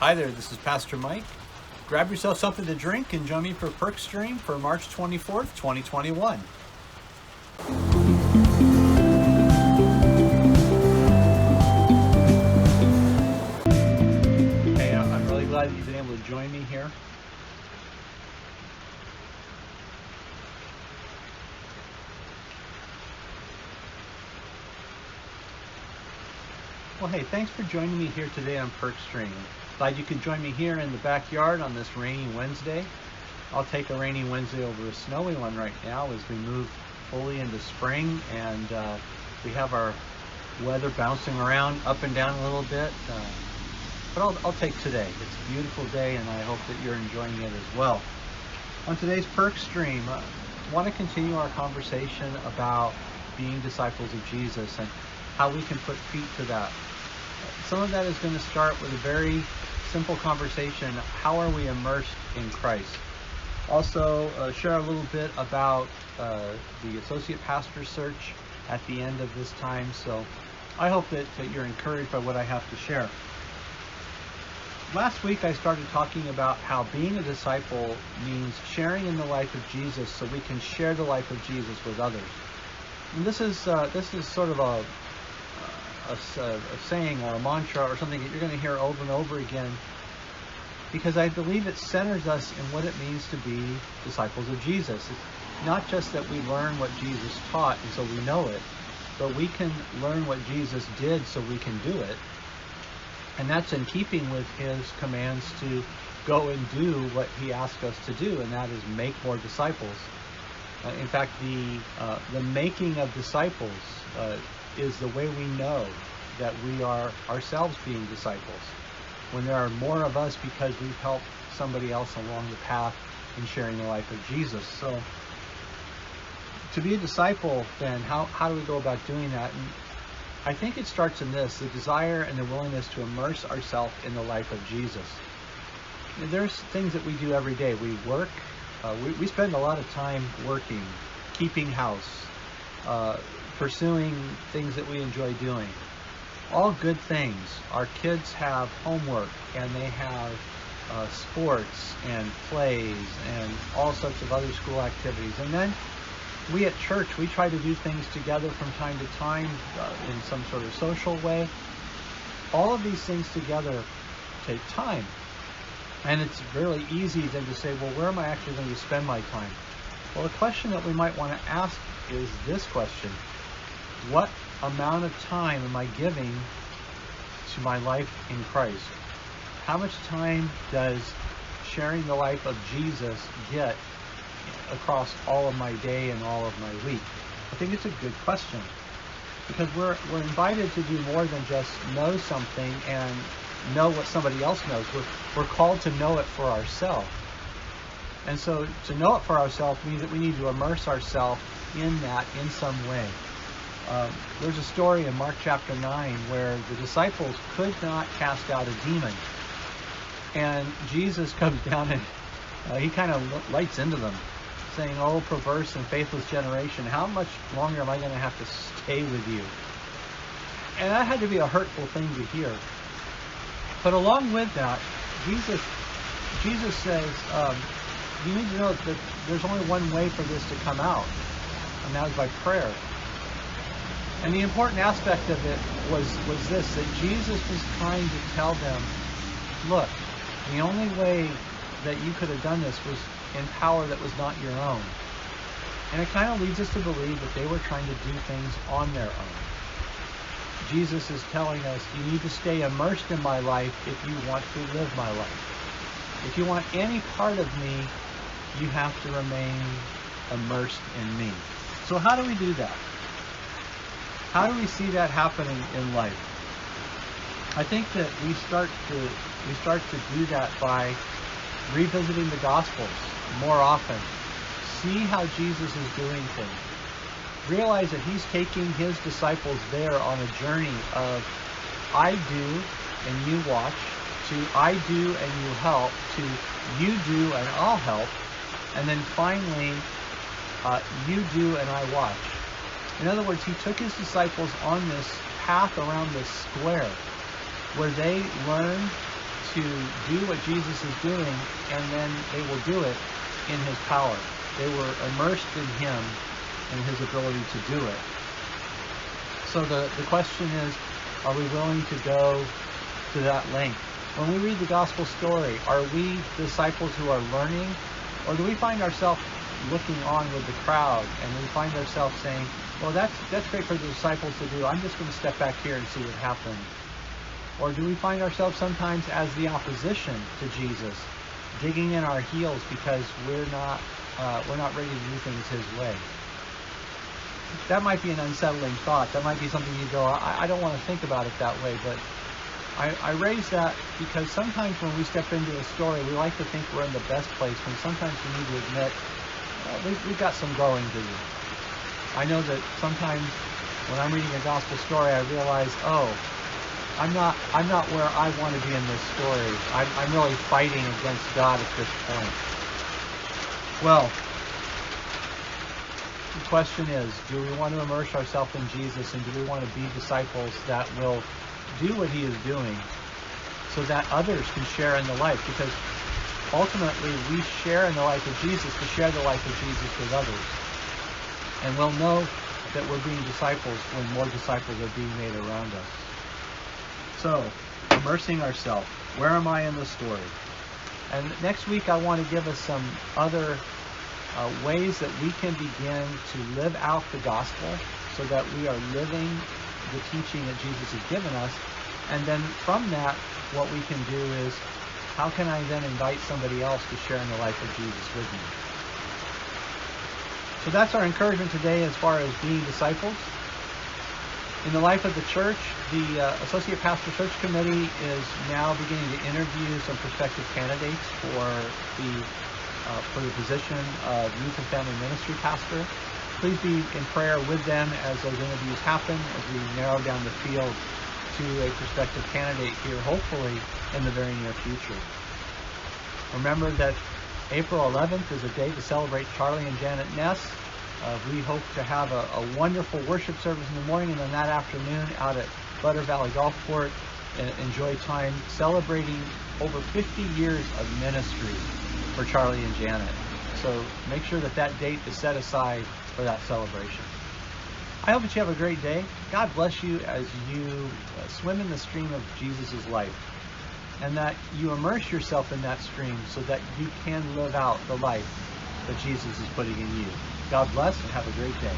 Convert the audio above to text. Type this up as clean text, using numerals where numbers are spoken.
Hi there, this is Pastor Mike. Grab yourself something to drink and join me for Perkstream for March 24th, 2021. Hey, I'm really glad that you've been able to join me here. Well, hey, thanks for joining me here today on Perkstream. Glad you could join me here in the backyard on this rainy Wednesday. I'll take a rainy Wednesday over a snowy one right now as we move fully into spring, and we have our weather bouncing around up and down a little bit. But I'll take today. It's a beautiful day, and I hope that you're enjoying it as well. On today's Perkstream, I want to continue our conversation about being disciples of Jesus and how we can put feet to that. Some of that is going to start with a very simple conversation. How are we immersed in Christ? Also, share a little bit about the associate pastor search at the end of this time. So I hope that you're encouraged by what I have to share. Last week I started talking about how being a disciple means sharing in the life of Jesus so we can share the life of Jesus with others. And this is sort of a saying or a mantra or something that you're going to hear over and over again, because I believe it centers us in what it means to be disciples of Jesus. It's not just that we learn what Jesus taught and so we know it, but we can learn what Jesus did so we can do it. And that's in keeping with his commands to go and do what he asked us to do, and that is make more disciples. In fact, the making of disciples is the way we know that we are ourselves being disciples. When there are more of us because we've helped somebody else along the path in sharing the life of Jesus. So to be a disciple, then, how do we go about doing that? And I think it starts in this: the desire and the willingness to immerse ourselves in the life of Jesus. There's things that we do every day. We work. We spend a lot of time working, keeping house, pursuing things that we enjoy doing. All good things. Our kids have homework, and they have sports and plays and all sorts of other school activities. And then we at church, we try to do things together from time to time in some sort of social way. All of these things together take time. And it's really easy then to say, well, where am I actually going to spend my time? Well, the question that we might want to ask is this question: what amount of time am I giving to my life in Christ? How much time does sharing the life of Jesus get across all of my day and all of my week? I think it's a good question, because we're invited to do more than just know something and know what somebody else knows. We're called to know it for ourselves. And so to know it for ourselves means that we need to immerse ourselves in that in some way. There's a story in Mark chapter 9 where the disciples could not cast out a demon. And Jesus comes down and he kind of lights into them, saying, "Oh, perverse and faithless generation, how much longer am I going to have to stay with you?" And that had to be a hurtful thing to hear. But along with that, Jesus says, you need to know that there's only one way for this to come out, and that is by prayer. And the important aspect of it was this, that Jesus was trying to tell them, look, the only way that you could have done this was in power that was not your own. And it kind of leads us to believe that they were trying to do things on their own. Jesus is telling us, you need to stay immersed in my life if you want to live my life. If you want any part of me, you have to remain immersed in me. So how do we do that? How do we see that happening in life? I think that we start to do that by revisiting the Gospels more often. See how Jesus is doing things. Realize that he's taking his disciples there on a journey of I do and you watch, to I do and you help, to you do and I'll help, and then finally you do and I watch. In other words, he took his disciples on this path around this square where they learned to do what Jesus is doing, and then they will do it in his power. They were immersed in him and his ability to do it. So the question is, are we willing to go to that length? When we read the gospel story, are we disciples who are learning, or do we find ourselves looking on with the crowd, and we find ourselves saying, well, that's great for the disciples to do. I'm just going to step back here and see what happens. Or do we find ourselves sometimes as the opposition to Jesus, digging in our heels because we're not ready to do things his way? That might be an unsettling thought. That might be something you go, I don't want to think about it that way, but I raise that because sometimes when we step into a story, we like to think we're in the best place, when sometimes we need to admit, we've got some growing to do. I know that sometimes when I'm reading a gospel story, I realize, I'm not where I want to be in this story. I'm really fighting against God at this point. Well, the question is, do we want to immerse ourselves in Jesus, and do we want to be disciples that will do what he is doing so that others can share in the life? Because ultimately we share in the life of Jesus to share the life of Jesus with others. And we'll know that we're being disciples when more disciples are being made around us. So, immersing ourselves. Where am I in the story? And next week I want to give us some other ways that we can begin to live out the gospel so that we are living the teaching that Jesus has given us. And then from that, what we can do is, how can I then invite somebody else to share in the life of Jesus with me? So that's our encouragement today as far as being disciples. In the life of the church, the Associate Pastor Search Committee is now beginning to interview some prospective candidates for the position of Youth and Family Ministry Pastor. Please be in prayer with them as those interviews happen, as we narrow down the field to a prospective candidate here, hopefully in the very near future. Remember that April 11th is a day to celebrate Charlie and Janet Ness. We hope to have a wonderful worship service in the morning, and then that afternoon out at Butter Valley Golf Court, enjoy time celebrating over 50 years of ministry for Charlie and Janet. So make sure that date is set aside for that celebration. I hope that you have a great day. God bless you as you swim in the stream of Jesus' life, and that you immerse yourself in that stream so that you can live out the life that Jesus is putting in you. God bless and have a great day.